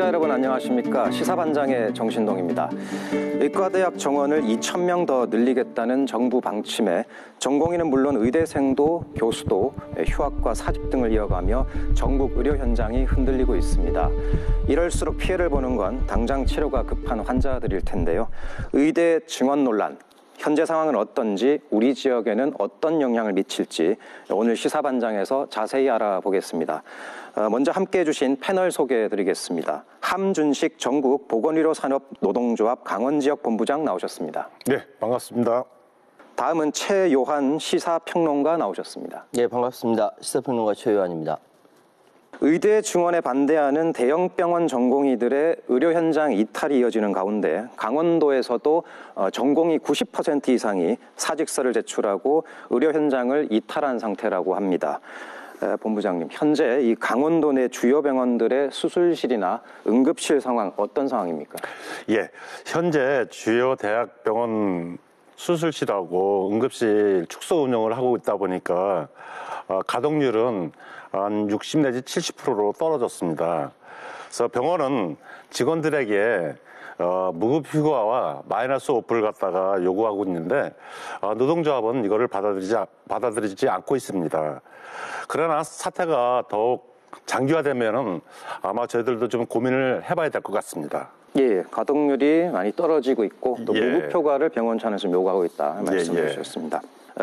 시청자 여러분 안녕하십니까. 시사반장의 정신동입니다. 의과대학 정원을 2,000명 더 늘리겠다는 정부 방침에 전공의는 물론 의대생도 교수도 휴학과 사직 등을 이어가며 전국 의료 현장이 흔들리고 있습니다. 이럴수록 피해를 보는 건 당장 치료가 급한 환자들일 텐데요. 의대 증원 논란, 현재 상황은 어떤지, 우리 지역에는 어떤 영향을 미칠지 오늘 시사반장에서 자세히 알아보겠습니다. 먼저 함께해 주신 패널 소개해드리겠습니다. 함준식 전국 보건의료산업노동조합 강원지역 본부장 나오셨습니다. 네, 반갑습니다. 다음은 최요한 시사평론가 나오셨습니다. 네, 반갑습니다. 시사평론가 최요한입니다. 의대 증원에 반대하는 대형 병원 전공의들의 의료 현장 이탈이 이어지는 가운데 강원도에서도 전공의 90% 이상이 사직서를 제출하고 의료 현장을 이탈한 상태라고 합니다. 본부장님, 현재 이 강원도 내 주요 병원들의 수술실이나 응급실 상황 어떤 상황입니까? 예, 현재 주요 대학병원 수술실하고 응급실 축소 운영을 하고 있다 보니까 가동률은 한 60 내지 70%로 떨어졌습니다. 그래서 병원은 직원들에게 무급 휴가와 마이너스 오프를 갖다가 요구하고 있는데 노동조합은 이거를 받아들이지 않고 있습니다. 그러나 사태가 더욱 장기화되면은 아마 저희들도 좀 고민을 해봐야 될 것 같습니다. 예, 가동률이 많이 떨어지고 있고 또 예. 무급 휴가를 병원 차원에서 요구하고 있다 말씀해 주셨습니다.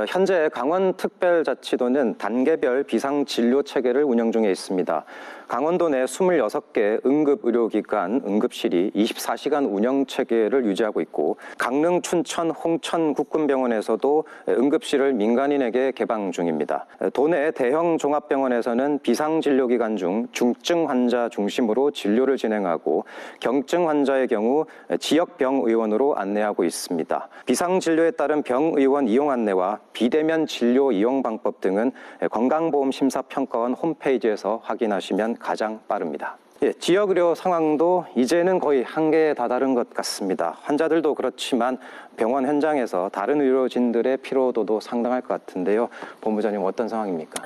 현재 강원특별자치도는 단계별 비상진료 체계를 운영 중에 있습니다. 강원도 내 26개 응급의료기관 응급실이 24시간 운영 체계를 유지하고 있고 강릉, 춘천, 홍천 국군병원에서도 응급실을 민간인에게 개방 중입니다. 도내 대형 종합병원에서는 비상진료기관 중 중증 환자 중심으로 진료를 진행하고 경증 환자의 경우 지역병의원으로 안내하고 있습니다. 비상진료에 따른 병의원 이용 안내와 비대면 진료 이용 방법 등은 건강보험심사평가원 홈페이지에서 확인하시면 가장 빠릅니다. 예, 지역의료 상황도 이제는 거의 한계에 다다른 것 같습니다. 환자들도 그렇지만 병원 현장에서 다른 의료진들의 피로도도 상당할 것 같은데요. 본부장님 어떤 상황입니까?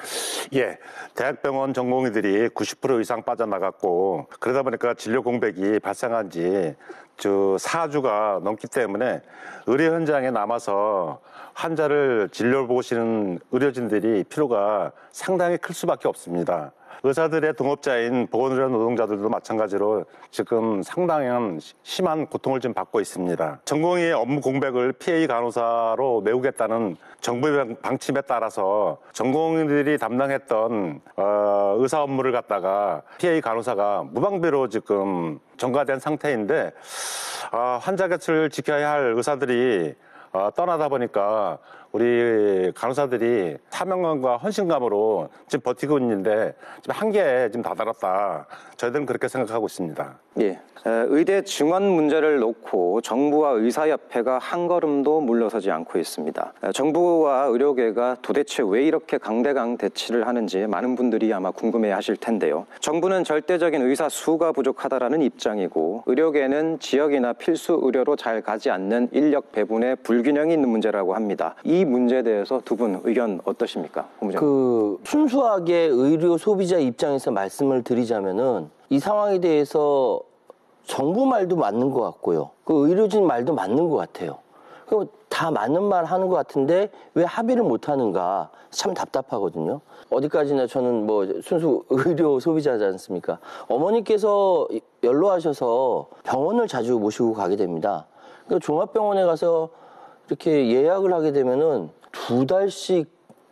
예, 대학병원 전공의들이 90% 이상 빠져나갔고 그러다 보니까 진료 공백이 발생한 지 4주가 넘기 때문에 의료 현장에 남아서 환자를 진료보시는 의료진들이 피로가 상당히 클 수밖에 없습니다. 의사들의 동업자인 보건의료 노동자들도 마찬가지로 지금 상당한 심한 고통을 좀 받고 있습니다. 전공의의 업무 공백을 PA 간호사로 메우겠다는 정부의 방침에 따라서 전공의들이 담당했던 의사 업무를 갖다가 PA 간호사가 무방비로 지금 전가된 상태인데 환자 곁을 지켜야 할 의사들이 떠나다 보니까 우리 간호사들이 사명감과 헌신감으로 지금 버티고 있는데 지금 한계에 지금 다다랐다. 저희들은 그렇게 생각하고 있습니다. 예, 의대 증원 문제를 놓고 정부와 의사협회가 한 걸음도 물러서지 않고 있습니다. 정부와 의료계가 도대체 왜 이렇게 강대강 대치를 하는지 많은 분들이 아마 궁금해하실 텐데요. 정부는 절대적인 의사 수가 부족하다라는 입장이고 의료계는 지역이나 필수 의료로 잘 가지 않는 인력 배분에 불균형이 있는 문제라고 합니다. 이 문제에 대해서 두 분 의견 어떠십니까? 순수하게 의료 소비자 입장에서 말씀을 드리자면은 이 상황에 대해서 정부 말도 맞는 것 같고요. 그 의료진 말도 맞는 것 같아요. 다 맞는 말 하는 것 같은데 왜 합의를 못 하는가 참 답답하거든요. 어디까지나 저는 순수 의료 소비자지 않습니까? 어머니께서 연로하셔서 병원을 자주 모시고 가게 됩니다. 그러니까 종합병원에 가서 이렇게 예약을 하게 되면은 2달씩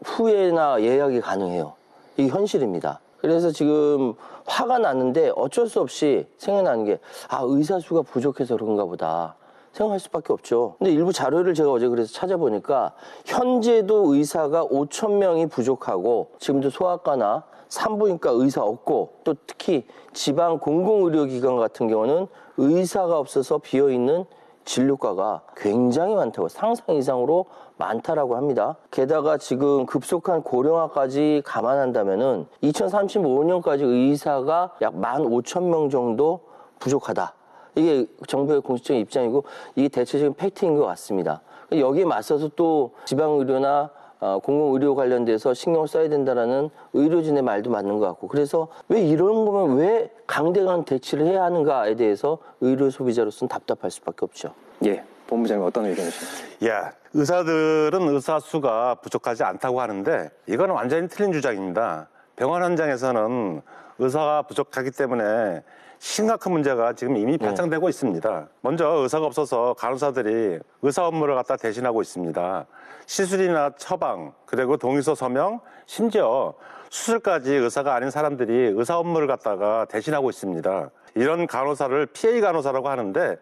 후에나 예약이 가능해요. 이게 현실입니다. 그래서 지금 화가 나는데 어쩔 수 없이 생각나는 게 의사 수가 부족해서 그런가 보다 생각할 수밖에 없죠. 근데 일부 자료를 제가 어제 그래서 찾아보니까 현재도 의사가 5,000명이 부족하고 지금도 소아과나 산부인과 의사 없고 또 특히 지방 공공의료기관 같은 경우는 의사가 없어서 비어있는 진료과가 굉장히 많다고, 상상 이상으로 많다라고 합니다. 게다가 지금 급속한 고령화까지 감안한다면은 2035년까지 의사가 약 15,000명 정도 부족하다. 이게 정부의 공식적인 입장이고 이게 대체적인 팩트인 것 같습니다. 여기에 맞서서 또 지방의료나 공공의료 관련돼서 신경을 써야 된다라는 의료진의 말도 맞는 것 같고, 그래서 왜 이런 거면 왜 강대강 대치를 해야 하는가에 대해서 의료 소비자로서는 답답할 수밖에 없죠. 예, 본부장님 어떤 의견이십니까? 야, 의사들은 의사 수가 부족하지 않다고 하는데 이건 완전히 틀린 주장입니다. 병원 현장에서는 의사가 부족하기 때문에 심각한 문제가 지금 이미 발생되고 있습니다. 먼저 의사가 없어서 간호사들이 의사 업무를 갖다 대신하고 있습니다. 시술이나 처방, 그리고 동의서 서명, 심지어 수술까지 의사가 아닌 사람들이 의사 업무를 갖다가 대신하고 있습니다. 이런 간호사를 PA 간호사라고 하는데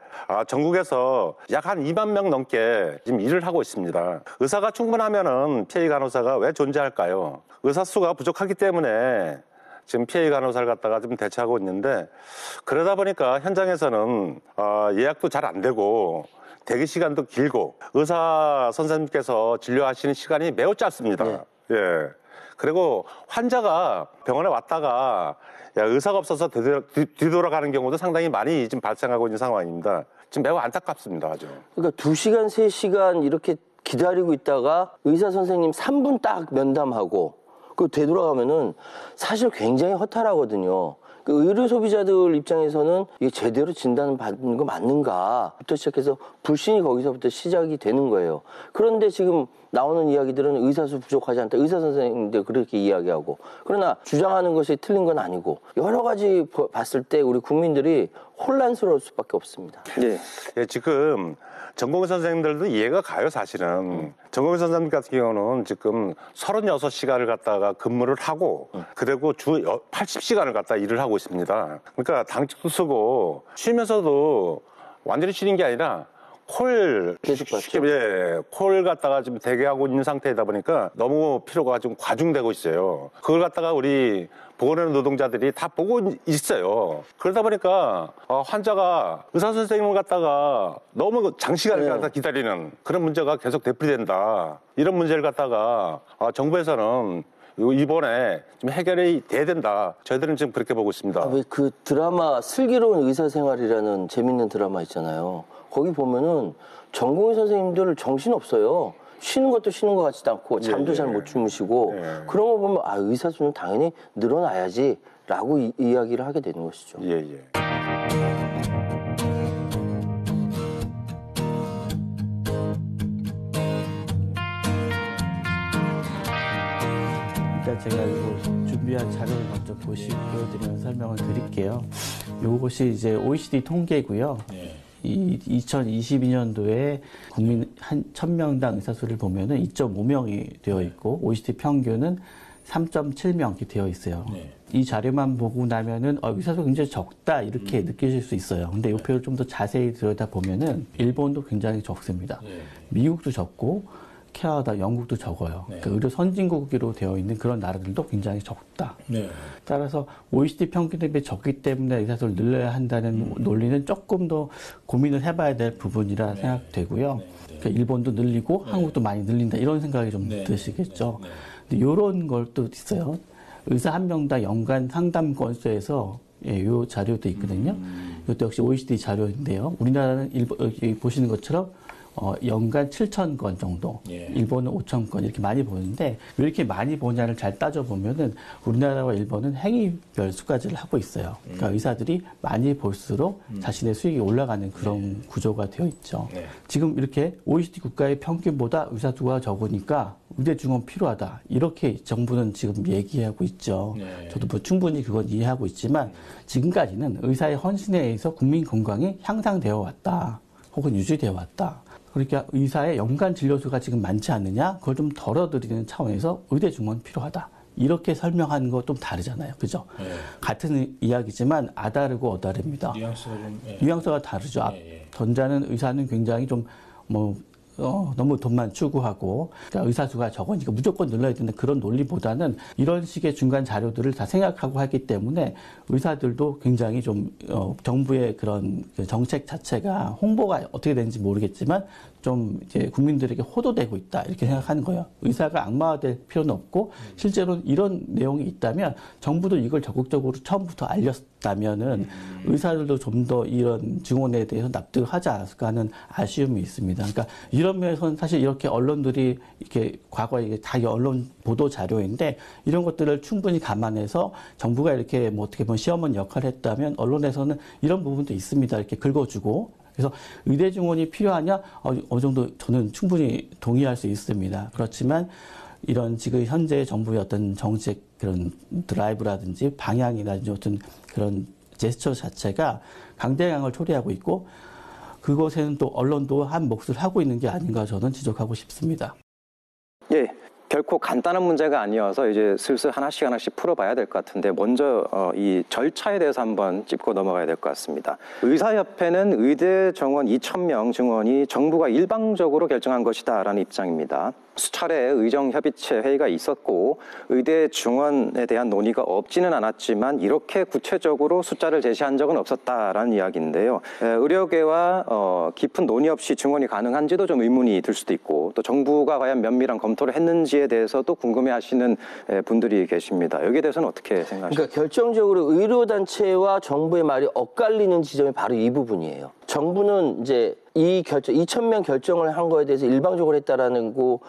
전국에서 약 한 2만 명 넘게 지금 일을 하고 있습니다. 의사가 충분하면은 PA 간호사가 왜 존재할까요? 의사 수가 부족하기 때문에 지금 PA 간호사를 갖다가 좀 대체하고 있는데, 그러다 보니까 현장에서는 예약도 잘 안 되고 대기 시간도 길고 의사 선생님께서 진료하시는 시간이 매우 짧습니다. 예. 그리고 환자가 병원에 왔다가 의사가 없어서 뒤돌아가는 경우도 상당히 많이 지금 발생하고 있는 상황입니다. 지금 매우 안타깝습니다. 아주. 그러니까 2시간, 3시간 이렇게 기다리고 있다가 의사 선생님 3분 딱 면담하고 그 되돌아가면은 사실 굉장히 허탈하거든요. 그 의료 소비자들 입장에서는 이게 제대로 진단을 받는 거 맞는가부터 시작해서 불신이 거기서부터 시작이 되는 거예요. 그런데 지금 나오는 이야기들은 의사수 부족하지 않다. 의사 선생님들 그렇게 이야기하고. 그러나 주장하는 것이 틀린 건 아니고 여러 가지 봤을 때 우리 국민들이 혼란스러울 수밖에 없습니다. 예. 예, 지금 전공의 선생님들도 이해가 가요, 사실은. 전공의 선생님 같은 경우는 지금 36시간을 갖다가 근무를 하고, 그리고 주 80시간을 갖다 일을 하고 있습니다. 그러니까 당직도 쓰고, 쉬면서도 완전히 쉬는 게 아니라, 콜 갖다가 지금 대기하고 있는 상태이다 보니까 너무 피로가 좀 과중되고 있어요. 그걸 갖다가 우리 보건의료 노동자들이 다 보고 있어요. 그러다 보니까 환자가 의사 선생님을 갖다가 너무 장시간을 갖다 기다리는 그런 문제가 계속 되풀이된다. 이런 문제를 갖다가 정부에서는 이번에 좀 해결이 돼야 된다. 저희들은 지금 그렇게 보고 있습니다. 왜 그 드라마 슬기로운 의사생활이라는 재밌는 드라마 있잖아요. 거기 보면은 전공의 선생님들 정신 없어요. 쉬는 것도 쉬는 것 같지도 않고 잠도 잘 못 주무시고 그런 거 보면 의사 수는 당연히 늘어나야지라고 이야기를 하게 되는 것이죠. 예. 일단 제가 이거 준비한 자료를 먼저 보여드리면서 설명을 드릴게요. 이것이 이제 OECD 통계고요. 이 2022년도에 국민 한 1000명당 의사 수를 보면은 2.5명이 되어 있고 OECD 평균은 3.7명 이렇게 되어 있어요. 이 자료만 보고 나면은 의사 수 굉장히 적다 이렇게 느끼실 수 있어요. 근데 이 표를 좀 더 자세히 들여다 보면은 일본도 굉장히 적습니다. 미국도 적고 캐나다, 영국도 적어요. 그러니까 의료 선진국으로 되어 있는 그런 나라들도 굉장히 적다. 따라서 OECD 평균 대비 적기 때문에 의사수를 늘려야 한다는 논리는 조금 더 고민을 해봐야 될 부분이라 생각되고요. 그러니까 일본도 늘리고 한국도 많이 늘린다 이런 생각이 좀 드시겠죠. 근데 이런 걸 또 있어요. 의사 한 명당 연간 상담 건수에서 이 자료도 있거든요. 이것도 역시 OECD 자료인데요. 우리나라는 여기 보시는 것처럼 연간 7,000건 정도, 일본은 5,000건 이렇게 많이 보는데 왜 이렇게 많이 보냐를 잘 따져보면은 우리나라와 일본은 행위별 수까지를 하고 있어요. 그러니까 의사들이 많이 볼수록 자신의 수익이 올라가는 그런 구조가 되어 있죠. 지금 이렇게 OECD 국가의 평균보다 의사 수가 적으니까 의대 증원 필요하다. 이렇게 정부는 지금 얘기하고 있죠. 저도 뭐 충분히 그건 이해하고 있지만 지금까지는 의사의 헌신에 의해서 국민 건강이 향상되어 왔다. 혹은 유지되어 왔다. 그러니까 의사의 연간 진료수가 지금 많지 않느냐? 그걸 좀 덜어드리는 차원에서 의대 증원 필요하다. 이렇게 설명하는 거 좀 다르잖아요. 그죠? 같은 이야기지만 아다르고 어다릅니다. 뉘앙스가 다르죠. 전자는 의사는 굉장히 좀 너무 돈만 추구하고 그러니까 의사 수가 적으니까 무조건 늘려야 되는 그런 논리보다는 이런 식의 중간 자료들을 다 생각하고 하기 때문에 의사들도 굉장히 좀 정부의 그런 정책 자체가 홍보가 어떻게 되는지 모르겠지만 좀 이제 국민들에게 호도되고 있다 이렇게 생각하는 거예요. 의사가 악마화될 필요는 없고 실제로 이런 내용이 있다면 정부도 이걸 적극적으로 처음부터 알렸다면은 의사들도 좀 더 이런 증언에 대해서 납득하지 않았을까 하는 아쉬움이 있습니다. 그러니까 이런 면에서는 사실 이렇게 언론들이 이렇게 과거에 이게 다 언론 보도 자료인데 이런 것들을 충분히 감안해서 정부가 이렇게 뭐 어떻게 보면 시어머니 역할을 했다면 언론에서는 이런 부분도 있습니다. 이렇게 긁어주고 그래서 의대 증원이 필요하냐? 어느 정도 저는 충분히 동의할 수 있습니다. 그렇지만 이런 지금 현재 정부의 어떤 정책 그런 드라이브라든지 방향이라든지 어떤 그런 제스처 자체가 강대강을 초래하고 있고 그것에는 또 언론도 한 몫을 하고 있는 게 아닌가 저는 지적하고 싶습니다. 예. 결코 간단한 문제가 아니어서 이제 슬슬 하나씩 풀어봐야 될 것 같은데 먼저 이 절차에 대해서 한번 짚고 넘어가야 될 것 같습니다. 의사협회는 의대 정원 2,000명 증원이 정부가 일방적으로 결정한 것이다라는 입장입니다. 수차례 의정협의체 회의가 있었고 의대 증원에 대한 논의가 없지는 않았지만 이렇게 구체적으로 숫자를 제시한 적은 없었다라는 이야기인데요. 의료계와 깊은 논의 없이 증원이 가능한지도 좀 의문이 들 수도 있고 또 정부가 과연 면밀한 검토를 했는지에 대해서도 궁금해하시는 분들이 계십니다. 여기에 대해서는 어떻게 생각하십니까? 그러니까 결정적으로 의료단체와 정부의 말이 엇갈리는 지점이 바로 이 부분이에요. 정부는 이제 이 결정, 2,000명 결정을 한 거에 대해서 일방적으로 했다라는 거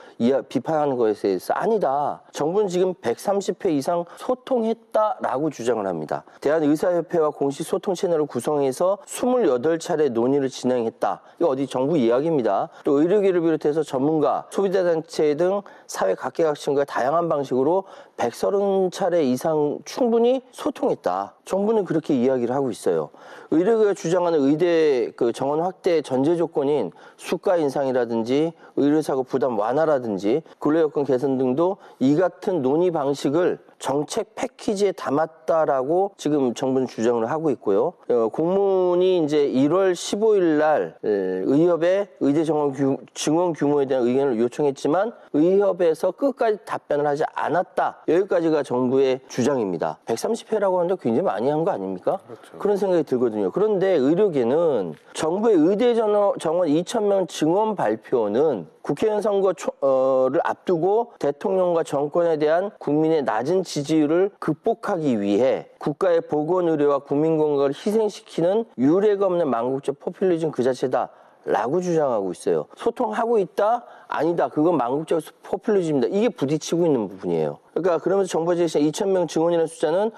비판하는 거에 대해서 아니다. 정부는 지금 130회 이상 소통했다라고 주장을 합니다. 대한의사협회와 공식 소통 채널을 구성해서 28차례 논의를 진행했다. 이거 어디 정부 이야기입니다. 또 의료계를 비롯해서 전문가, 소비자단체 등 사회 각계각층과 다양한 방식으로 130차례 이상 충분히 소통했다. 정부는 그렇게 이야기를 하고 있어요. 의료계가 주장하는 의대 정원 확대 전제 조건인 수가 인상이라든지 의료사고 부담 완화라든지 근로여건 개선 등도 이 같은 논의 방식을 정책 패키지에 담았다라고 지금 정부는 주장을 하고 있고요. 공문이 이제 1월 15일 날 의협에 의대 증원 규모에 대한 의견을 요청했지만 의협에서 끝까지 답변을 하지 않았다. 여기까지가 정부의 주장입니다. 130회라고 하는데 굉장히 많이 한 거 아닙니까? 그렇죠. 그런 생각이 들거든요. 그런데 의료계는 정부의 의대 정원 2,000명 증원 발표는 국회의원 선거를 앞두고 대통령과 정권에 대한 국민의 낮은 지지율을 극복하기 위해 국가의 보건의료와 국민건강을 희생시키는 유례가 없는 망국적 포퓰리즘 그 자체다. 라고 주장하고 있어요. 소통하고 있다? 아니다. 그건 망국적 포퓰리즘이다. 이게 부딪히고 있는 부분이에요. 그러니까 그러면서 정부가 제시한 2,000명 증원이라는 숫자는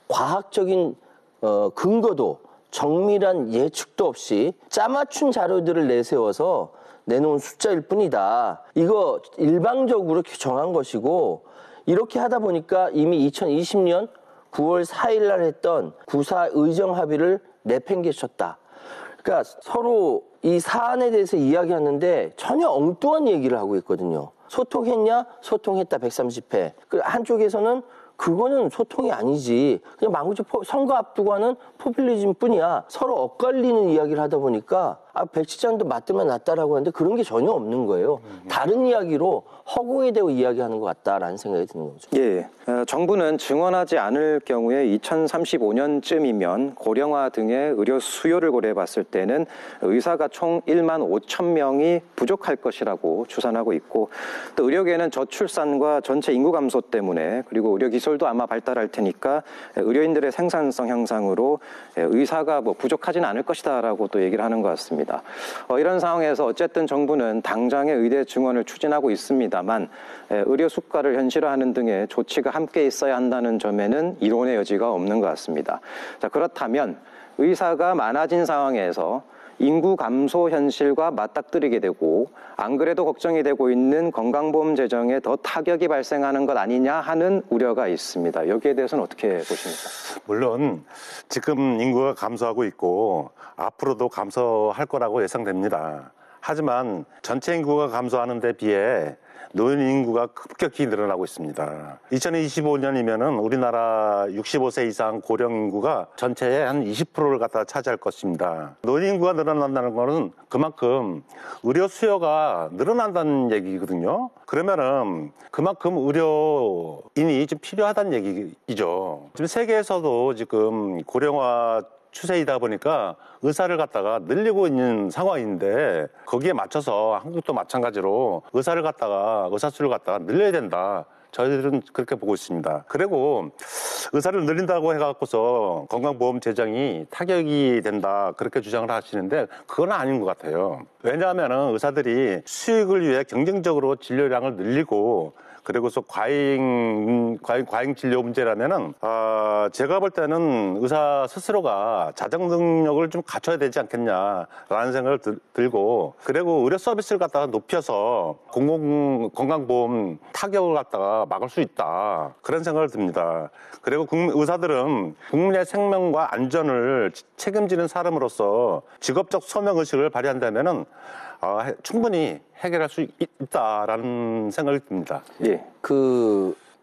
과학적인 근거도 정밀한 예측도 없이 짜맞춘 자료들을 내세워서 내놓은 숫자일 뿐이다. 이거 일방적으로 정한 것이고 이렇게 하다 보니까 이미 2020년 9월 4일 날 했던 구사 의정 합의를 내팽개쳤다. 그러니까 서로 이 사안에 대해서 이야기하는데 전혀 엉뚱한 얘기를 하고 있거든요. 소통했냐? 소통했다. 130회. 한쪽에서는 그거는 소통이 아니지. 그냥 망국적 선거 앞두고 하는 포퓰리즘 뿐이야. 서로 엇갈리는 이야기를 하다 보니까 백지장도 맞으면 낫다라고 하는데 그런 게 전혀 없는 거예요. 다른 이야기로 허공에 대고 이야기하는 것 같다라는 생각이 드는 거죠. 예, 정부는 증원하지 않을 경우에 2035년쯤이면 고령화 등의 의료 수요를 고려해 봤을 때는 의사가 총 1만 5천 명이 부족할 것이라고 추산하고 있고 또 의료계는 저출산과 전체 인구 감소 때문에 그리고 의료 기술도 아마 발달할 테니까 의료인들의 생산성 향상으로 의사가 부족하지는 않을 것이다라고 또 얘기를 하는 것 같습니다. 이런 상황에서 어쨌든 정부는 당장의 의대 증원을 추진하고 있습니다만 의료 수가를 현실화하는 등의 조치가 함께 있어야 한다는 점에는 이론의 여지가 없는 것 같습니다. 자, 그렇다면 의사가 많아진 상황에서 인구 감소 현실과 맞닥뜨리게 되고 안 그래도 걱정이 되고 있는 건강보험 재정에 더 타격이 발생하는 것 아니냐 하는 우려가 있습니다. 여기에 대해서는 어떻게 보십니까? 물론 지금 인구가 감소하고 있고 앞으로도 감소할 거라고 예상됩니다. 하지만 전체 인구가 감소하는 데 비해 노인 인구가 급격히 늘어나고 있습니다. 2025년이면은 우리나라 65세 이상 고령 인구가 전체의 한 20%를 갖다 차지할 것입니다. 노인 인구가 늘어난다는 것은 그만큼 의료 수요가 늘어난다는 얘기거든요. 그러면은 그만큼 의료인이 좀 필요하다는 얘기죠. 지금 세계에서도 지금 고령화 추세이다 보니까 의사를 갖다가 늘리고 있는 상황인데 거기에 맞춰서 한국도 마찬가지로 의사 수를 갖다가 늘려야 된다. 저희들은 그렇게 보고 있습니다. 그리고 의사를 늘린다고 해갖고서 건강보험 제정이 타격이 된다 그렇게 주장을 하시는데 그건 아닌 것 같아요. 왜냐하면 의사들이 수익을 위해 경쟁적으로 진료량을 늘리고 그리고서 과잉 진료 문제라면은 제가 볼 때는 의사 스스로가 자정 능력을 좀 갖춰야 되지 않겠냐라는 생각을 들고 그리고 의료 서비스를 갖다가 높여서 공공 건강보험 타격을 갖다가 막을 수 있다 그런 생각을 듭니다. 그리고 의사들은 국민의 생명과 안전을 책임지는 사람으로서 직업적 소명 의식을 발휘한다면은 충분히 해결할 수 있다라는 생각이 듭니다. 예.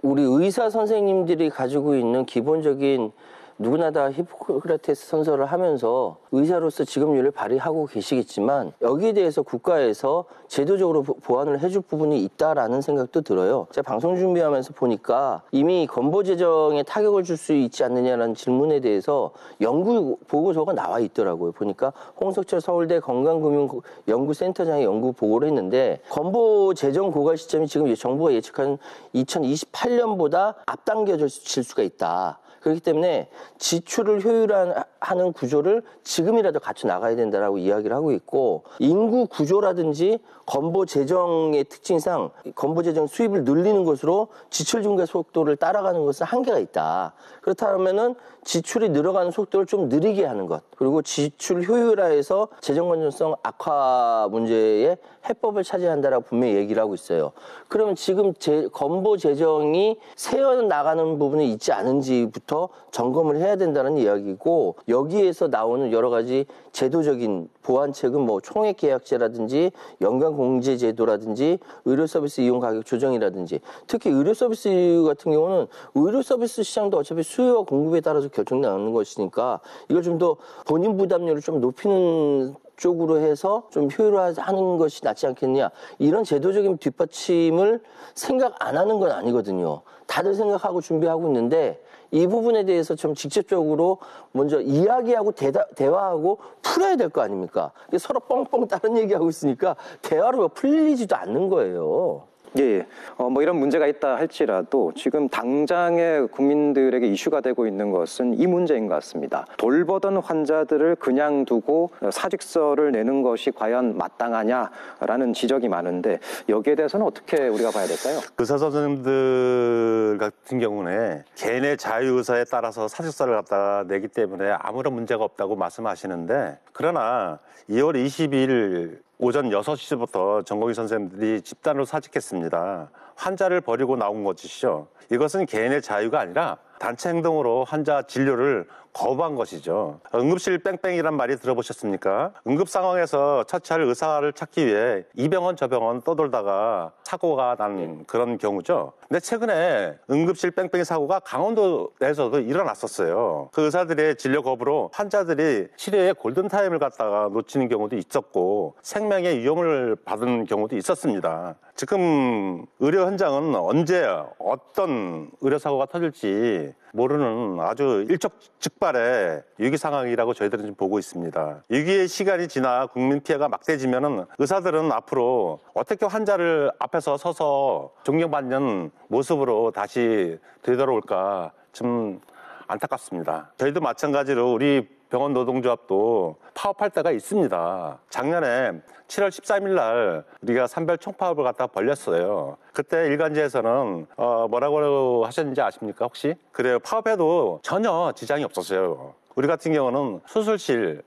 우리 의사 선생님들이 가지고 있는 기본적인 누구나 다 히포크라테스 선서를 하면서 의사로서 직업윤리를 발휘하고 계시겠지만 여기에 대해서 국가에서 제도적으로 보완을 해줄 부분이 있다라는 생각도 들어요. 제가 방송 준비하면서 보니까 이미 건보 재정에 타격을 줄 수 있지 않느냐라는 질문에 대해서 연구 보고서가 나와 있더라고요. 보니까 홍석철 서울대 건강금융연구센터장이 연구 보고를 했는데 건보 재정 고갈 시점이 지금 정부가 예측한 2028년보다 앞당겨질 수가 있다. 그렇기 때문에 지출을 효율화하는 구조를 지금이라도 갖춰 나가야 된다라고 이야기를 하고 있고 인구 구조라든지 건보 재정의 특징상 건보 재정 수입을 늘리는 것으로 지출 증가 속도를 따라가는 것은 한계가 있다. 그렇다면은 지출이 늘어가는 속도를 좀 느리게 하는 것 그리고 지출 효율화해서 재정 건전성 악화 문제의 해법을 찾아야 한다라고 분명히 얘기를 하고 있어요. 그러면 지금 건보 재정이 새어 나가는 부분이 있지 않은지부터 점검을 해야 된다는 이야기고 여기에서 나오는 여러 가지 제도적인 보완책은 뭐 총액계약제라든지 연간공제제도라든지 의료서비스 이용 가격 조정이라든지 특히 의료서비스 같은 경우는 의료서비스 시장도 어차피 수요와 공급에 따라서 결정나는 것이니까 이걸 좀 더 본인 부담률을 좀 높이는 쪽으로 해서 좀 효율화하는 것이 낫지 않겠냐 이런 제도적인 뒷받침을 생각 안 하는 건 아니거든요. 다들 생각하고 준비하고 있는데 이 부분에 대해서 좀 직접적으로 먼저 이야기하고 대화하고 풀어야 될 거 아닙니까? 서로 뻥뻥 다른 얘기하고 있으니까 대화로 풀리지도 않는 거예요. 예, 뭐 이런 문제가 있다 할지라도 지금 당장의 국민들에게 이슈가 되고 있는 것은 이 문제인 것 같습니다. 돌보던 환자들을 그냥 두고 사직서를 내는 것이 과연 마땅하냐라는 지적이 많은데 여기에 대해서는 어떻게 우리가 봐야 될까요? 의사 선생님들 같은 경우는 개인의 자유의사에 따라서 사직서를 갖다 내기 때문에 아무런 문제가 없다고 말씀하시는데 그러나 2월 22일 오전 6시부터 전공의 선생님들이 집단으로 사직했습니다. 환자를 버리고 나온 것이죠. 이것은 개인의 자유가 아니라 단체 행동으로 환자 진료를 거부한 것이죠. 응급실 뺑뺑이란 말이 들어보셨습니까? 응급 상황에서 처치할 의사를 찾기 위해 이 병원 저 병원 떠돌다가 사고가 난 그런 경우죠. 근데 최근에 응급실 뺑뺑이 사고가 강원도에서도 일어났었어요. 그 의사들의 진료 거부로 환자들이 치료의 골든타임을 갖다가 놓치는 경우도 있었고 생명의 위험을 받은 경우도 있었습니다. 지금 의료 현장은 언제 어떤 의료사고가 터질지 모르는 아주 일촉즉발의 위기 상황이라고 저희들은 지금 보고 있습니다. 위기의 시간이 지나 국민 피해가 막대지면은 의사들은 앞으로 어떻게 환자를 앞에서 서서 존경받는 모습으로 다시 되돌아올까 좀 안타깝습니다. 저희도 마찬가지로 우리 병원 노동조합도 파업할 때가 있습니다. 작년에 7월 13일 날 우리가 산별 총파업을 갖다 벌렸어요. 그때 일간지에서는 뭐라고 하셨는지 아십니까 혹시? 그래요. 파업해도 전혀 지장이 없었어요. 우리 같은 경우는 수술실,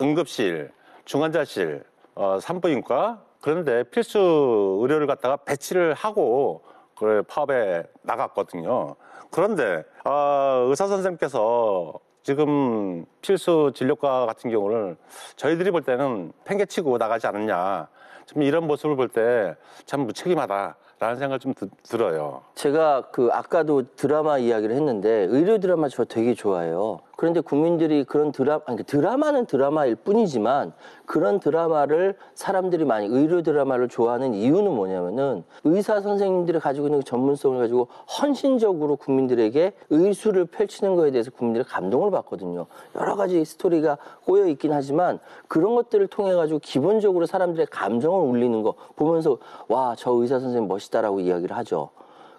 응급실, 중환자실, 산부인과 그런데 필수 의료를 갖다가 배치를 하고 그 파업에 나갔거든요. 그런데 의사 선생님께서 지금 필수 진료과 같은 경우를 저희들이 볼 때는 팽개치고 나가지 않았냐. 좀 이런 모습을 볼 때 참 무책임하다라는 생각을 좀 들어요. 제가 아까도 드라마 이야기를 했는데 의료 드라마 저 되게 좋아해요. 그런데 국민들이 그런 드라마는 드라마일 뿐이지만 그런 드라마를 사람들이 많이 의료 드라마를 좋아하는 이유는 뭐냐면은 의사 선생님들이 가지고 있는 그 전문성을 가지고 헌신적으로 국민들에게 의술을 펼치는 거에 대해서 국민들의 감동을 받거든요. 여러 가지 스토리가 꼬여 있긴 하지만 그런 것들을 통해 가지고 기본적으로 사람들의 감정을 울리는 거 보면서 와, 저 의사 선생님 멋있다라고 이야기를 하죠.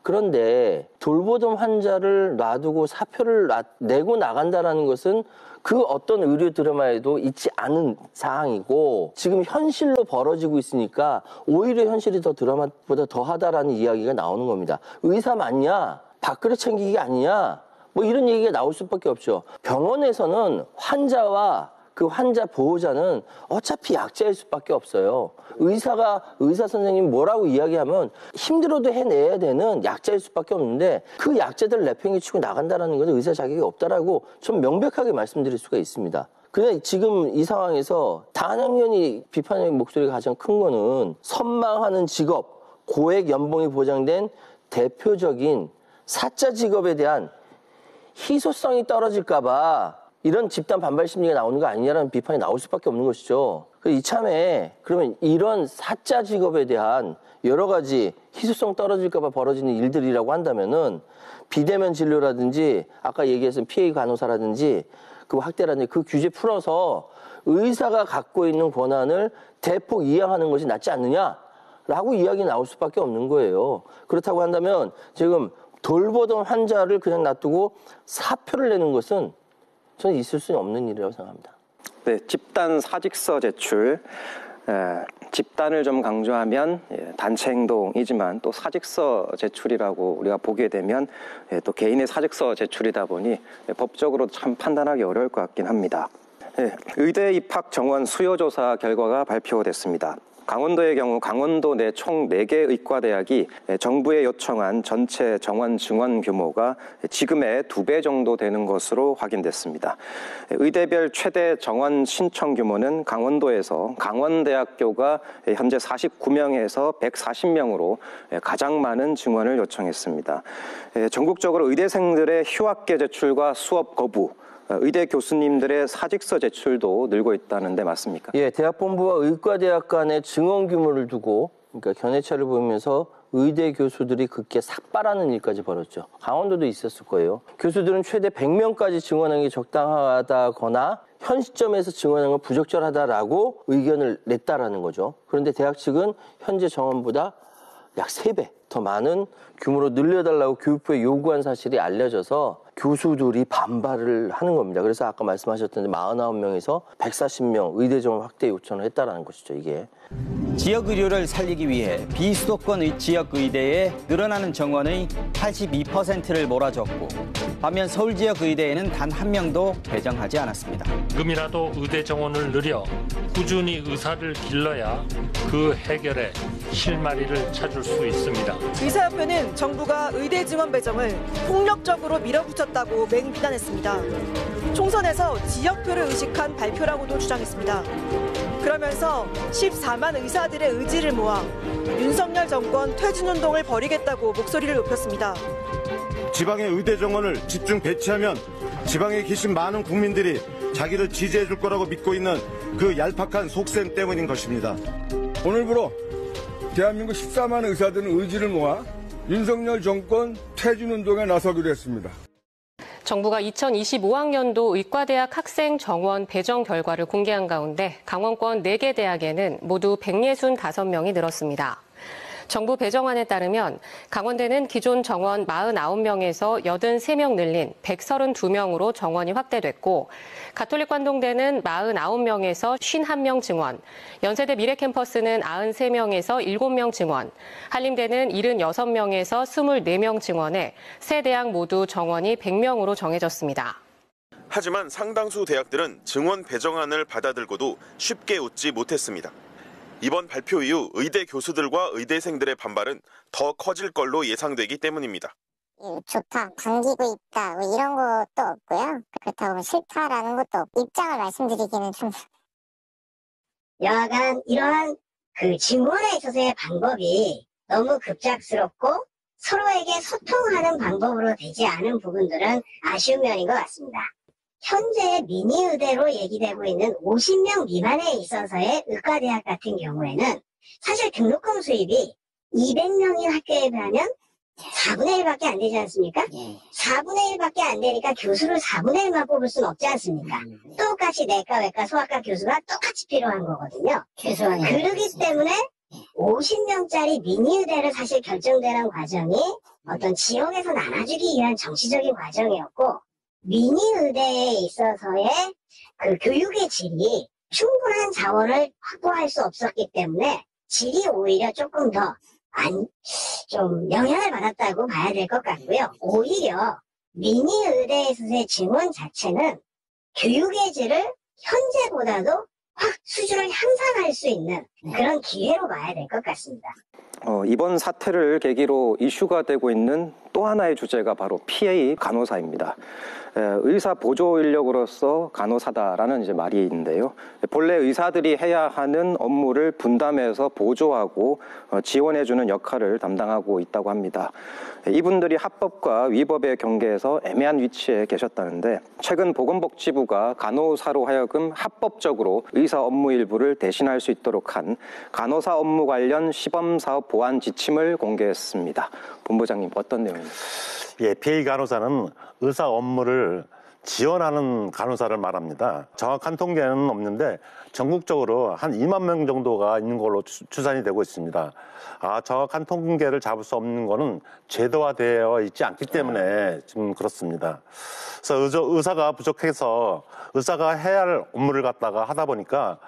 그런데 돌보던 환자를 놔두고 사표를 내고 나간다라는 것은 그 어떤 의료 드라마에도 있지 않은 사항이고 지금 현실로 벌어지고 있으니까 오히려 현실이 더 드라마보다 더하다라는 이야기가 나오는 겁니다. 의사 맞냐? 밥그릇 챙기기 아니냐? 뭐 이런 얘기가 나올 수밖에 없죠. 병원에서는 환자와 그 환자 보호자는 어차피 약자일 수밖에 없어요. 의사 선생님이 뭐라고 이야기하면 힘들어도 해내야 되는 약자일 수밖에 없는데 그 약자들 내팽개치고 나간다는 것은 의사 자격이 없다라고 좀 명백하게 말씀드릴 수가 있습니다. 그런데 지금 이 상황에서 당연히 비판의 목소리가 가장 큰 거는 선망하는 직업, 고액 연봉이 보장된 대표적인 사자 직업에 대한 희소성이 떨어질까 봐 이런 집단 반발 심리가 나오는 거 아니냐라는 비판이 나올 수밖에 없는 것이죠. 이참에 그러면 이런 사자 직업에 대한 여러 가지 희소성 떨어질까 봐 벌어지는 일들이라고 한다면은 비대면 진료라든지 아까 얘기했던 PA 간호사라든지 그 확대라든지 그 규제 풀어서 의사가 갖고 있는 권한을 대폭 이양하는 것이 낫지 않느냐라고 이야기 나올 수밖에 없는 거예요. 그렇다고 한다면 지금 돌보던 환자를 그냥 놔두고 사표를 내는 것은 저는 있을 수 없는 일이라고 생각합니다. 네, 집단 사직서 제출. 집단을 좀 강조하면 단체 행동이지만 또 사직서 제출이라고 우리가 보게 되면 또 개인의 사직서 제출이다 보니 법적으로 참 판단하기 어려울 것 같긴 합니다. 의대 입학 정원 수요조사 결과가 발표됐습니다. 강원도의 경우 강원도 내 총 4개 의과대학이 정부에 요청한 전체 정원 증원 규모가 지금의 2배 정도 되는 것으로 확인됐습니다. 의대별 최대 정원 신청 규모는 강원도에서 강원대학교가 현재 49명에서 140명으로 가장 많은 증원을 요청했습니다. 전국적으로 의대생들의 휴학계 제출과 수업 거부, 의대 교수님들의 사직서 제출도 늘고 있다는데 맞습니까? 예, 대학본부와 의과대학 간의 증원 규모를 두고 그러니까 견해차를 보이면서 의대 교수들이 급게 삭발하는 일까지 벌었죠. 강원도도 있었을 거예요. 교수들은 최대 100명까지 증원하는 게 적당하다거나 현 시점에서 증원하는 건 부적절하다라고 의견을 냈다라는 거죠. 그런데 대학 측은 현재 정원보다 약 3배 더 많은 규모로 늘려달라고 교육부에 요구한 사실이 알려져서 교수들이 반발을 하는 겁니다. 그래서 아까 말씀하셨던 49명에서 140명 의대 정원 확대 요청을 했다는 것이죠, 이게. 지역 의료를 살리기 위해 비수도권 지역 의대에 늘어나는 정원의 82%를 몰아줬고 반면 서울 지역 의대에는 단 한 명도 배정하지 않았습니다. 지금이라도 의대 정원을 늘려 꾸준히 의사를 길러야 그 해결에 실마리를 찾을 수 있습니다. 의사협회는 정부가 의대 증원 배정을 폭력적으로 밀어붙였다고 맹비난했습니다. 총선에서 지역표를 의식한 발표라고도 주장했습니다. 그러면서 14만 의사들의 의지를 모아 윤석열 정권 퇴진운동을 벌이겠다고 목소리를 높였습니다. 지방의 의대 정원을 집중 배치하면 지방에 계신 많은 국민들이 자기를 지지해 줄 거라고 믿고 있는 그 얄팍한 속셈 때문인 것입니다. 오늘부로 대한민국 14만 의사들은 의지를 모아 윤석열 정권 퇴진운동에 나서기로 했습니다. 정부가 2025학년도 의과대학 학생 정원 배정 결과를 공개한 가운데 강원권 4개 대학에는 모두 165명이 늘었습니다. 정부 배정안에 따르면 강원대는 기존 정원 49명에서 83명 늘린 132명으로 정원이 확대됐고 가톨릭 관동대는 49명에서 51명 증원, 연세대 미래캠퍼스는 93명에서 7명 증원, 한림대는 76명에서 24명 증원해 세 대학 모두 정원이 100명으로 정해졌습니다. 하지만 상당수 대학들은 증원 배정안을 받아들고도 쉽게 웃지 못했습니다. 이번 발표 이후 의대 교수들과 의대생들의 반발은 더 커질 걸로 예상되기 때문입니다. 좋다, 반기고 있다, 뭐 이런 것도 없고요. 그렇다고 싫다라는 것도 없고 입장을 말씀드리기는 좀. 여하간 이러한 증원에 있어서의 방법이 너무 급작스럽고 서로에게 소통하는 방법으로 되지 않은 부분들은 아쉬운 면인 것 같습니다. 현재 미니의대로 얘기되고 있는 50명 미만에 있어서의 의과대학 같은 경우에는 사실 등록금 수입이 200명인 학교에 비하면 4분의 1밖에 안 되지 않습니까? 4분의 1밖에 안 되니까 교수를 4분의 1만 뽑을 수는 없지 않습니까? 똑같이 내과, 외과, 소아과 교수가 똑같이 필요한 거거든요. 그러기 때문에 50명짜리 미니의대를 사실 결정되는 과정이 어떤 지역에서 나눠주기 위한 정치적인 과정이었고, 미니의대에 있어서의 그 교육의 질이 충분한 자원을 확보할 수 없었기 때문에 질이 오히려 조금 더 좀 영향을 받았다고 봐야 될 것 같고요. 오히려 미니의대에서의 증원 자체는 교육의 질을 현재보다도 확 수준을 향상할 수 있는 그런 기회로 봐야 될 것 같습니다. 이번 사태를 계기로 이슈가 되고 있는 또 하나의 주제가 바로 PA 간호사입니다. 의사 보조 인력으로서 간호사다라는 이제 말이 있는데요. 본래 의사들이 해야 하는 업무를 분담해서 보조하고 지원해주는 역할을 담당하고 있다고 합니다. 이분들이 합법과 위법의 경계에서 애매한 위치에 계셨다는데, 최근 보건복지부가 간호사로 하여금 합법적으로 의사 업무 일부를 대신할 수 있도록 한 간호사 업무 관련 시범사업 보완 지침을 공개했습니다. 본부장님, 어떤 내용입니까? 예, PA 간호사는 의사 업무를 지원하는 간호사를 말합니다. 정확한 통계는 없는데 전국적으로 한 2만 명 정도가 있는 걸로 추산이 되고 있습니다. 정확한 통계를 잡을 수 없는 거는 제도화되어 있지 않기 때문에 지금 그렇습니다. 그래서 의사가 부족해서 의사가 해야 할 업무를 갖다가 하다 보니까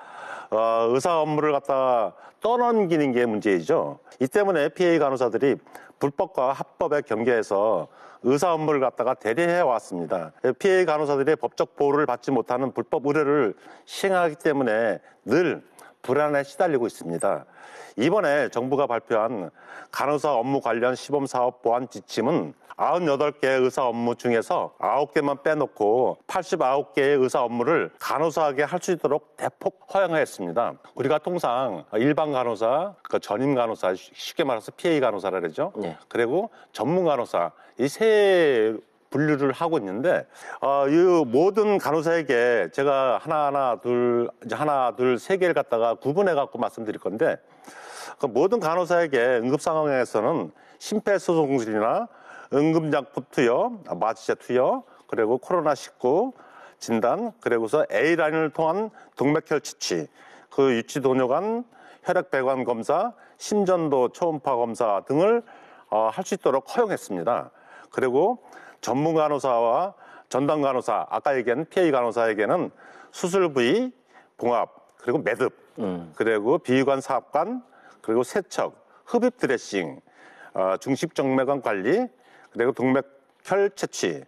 의사 업무를 갖다가 떠넘기는 게 문제이죠. 이 때문에 PA 간호사들이 불법과 합법의 경계에서 의사 업무를 갖다가 대리해 왔습니다. PA 간호사들이 법적 보호를 받지 못하는 불법 의료를 시행하기 때문에 늘 불안에 시달리고 있습니다. 이번에 정부가 발표한 간호사 업무 관련 시범사업 보완 지침은 98개의 의사 업무 중에서 9개만 빼놓고 89개의 의사 업무를 간호사에게 할 수 있도록 대폭 허용했습니다. 우리가 통상 일반 간호사, 전임 간호사, 쉽게 말해서 PA 간호사라 그러죠. 네. 그리고 전문 간호사, 이 세 분류를 하고 있는데, 이 모든 간호사에게 제가 하나, 둘, 세 개를 갖다가 구분해 갖고 말씀드릴 건데, 그 모든 간호사에게 응급 상황에서는 심폐소생술이나 응급약품 투여, 마취제 투여, 그리고 코로나19 진단, 그리고서 A라인을 통한 동맥혈 치취, 그 유치 도뇨관, 혈액 배관 검사, 심전도 초음파 검사 등을 할 수 있도록 허용했습니다. 그리고 전문 간호사와 전담 간호사, 아까 얘기한 PA 간호사에게는 수술 부위, 봉합, 그리고 매듭, 그리고 비위관 사압관, 그리고 세척, 흡입 드레싱, 중식정맥관 관리, 그리고 동맥혈 채취,